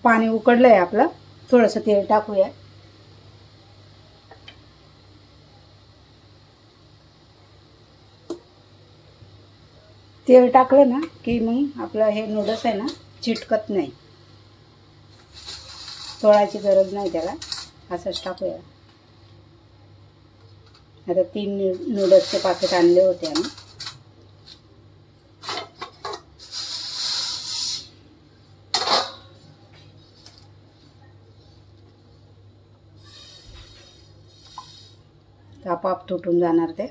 पाणी उकडलंय आपलं, थोडंसं तेल टाकूया. तेल टाकलं ना की मग आपलं हे नूडल्स आहे ना चिटकत नाही, तोळायची गरज नाही त्याला, असंच टाकूया. आता 3 नूडल्सचे पाकिट आणले होते आम्ही. आपोआप तुटून जाणार ते.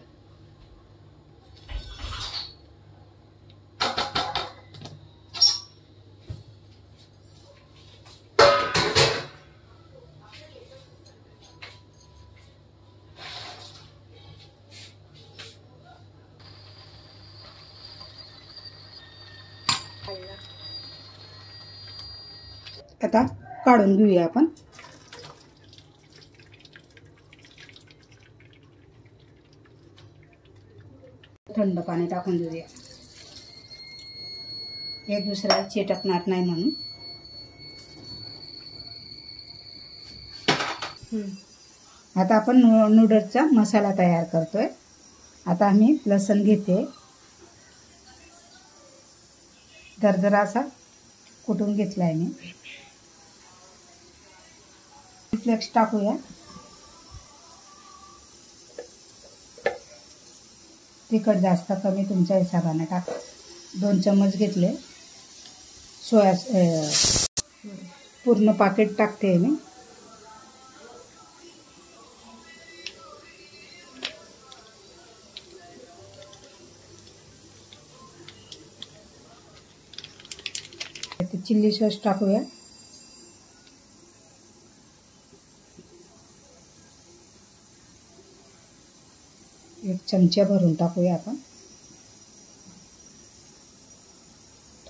आता काढून घेऊया आपण. थंड पाणी टाकून देऊया, एक दुसऱ्याला चिटकणार नाही म्हणून. आता आपण नूडल्सचा मसाला तयार करतोय. आता आम्ही लसूण घेते, दरदरा असा कुटून घेतलाय मी. फ्लेक्स टाकूया. तिखट जास्त कमी तुमच्या हिशोबाने टाका. 2 चम्मच घेतले. सोया पूर्ण पाकिट टाकते मी. चिल्ली सॉस टाकूया. एक चमचा भरून टाकूया आपण.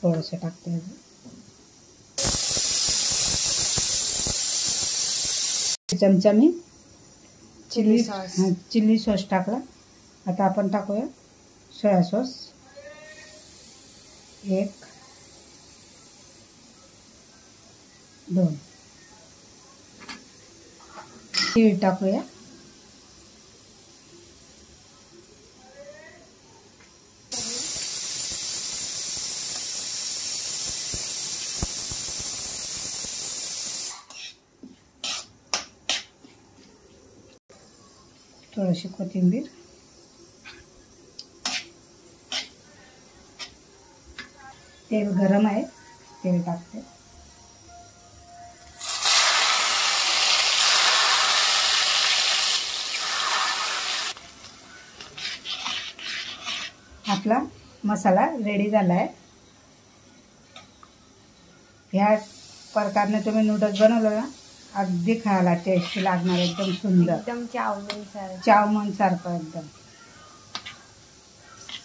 थोडंसं टाकते अजून. चमचा मी चिल्ली सॉस टाकला. आता आपण टाकूया सोया सॉस. 1 2 तीळ टाकूया. थोडीशी कोथिंबीर. तेल गरम आहे, तेल टाकते. आपला मसाला रेडी झाला आहे. ह्या प्रकारने तुम्ही नूडल्स बनवलं ना, अगदी खायला टेस्टी लागणार, एकदम सुंदर, एकदम चावमन सारखं एकदम.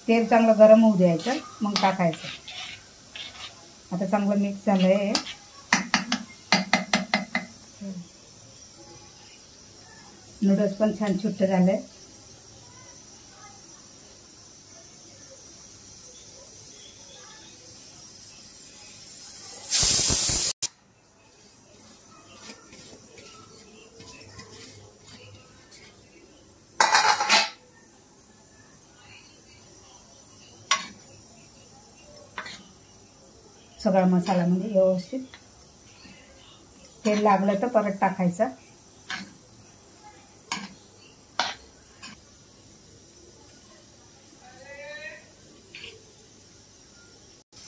तेल चांगलं गरम होऊ द्यायचं, मग टाकायचं. आता चांगलं मिक्स झालंय. नूडल्स पण छान छुट्टे झाले. सगळा मसाला म्हणजे व्यवस्थित तेल लागलं तर परत टाकायचं.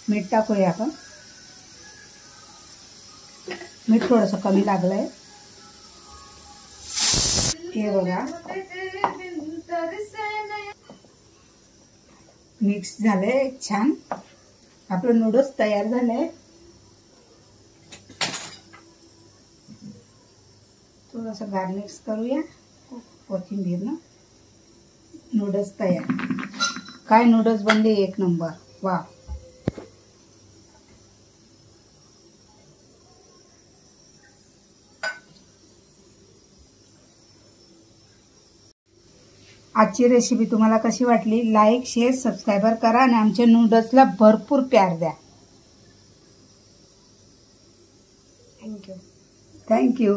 मीठ टाकूया आपण. मीठ थोडंसं कमी लागलंय. हे बघा मिक्स झालंय छान. आपलं नूडल्स तयार झालंय. थोडंसं गार्निश करूया कोथिंबीरनं. नूडल्स तयार. काय नूडल्स बनले, एक नंबर. वा. आजची रेसिपी तुम्हाला कशी वाटली? लाईक, शेअर, सबस्क्राईबर करा आणि आमच्या नूडल्सला भरपूर प्यार द्या. थँक्यू.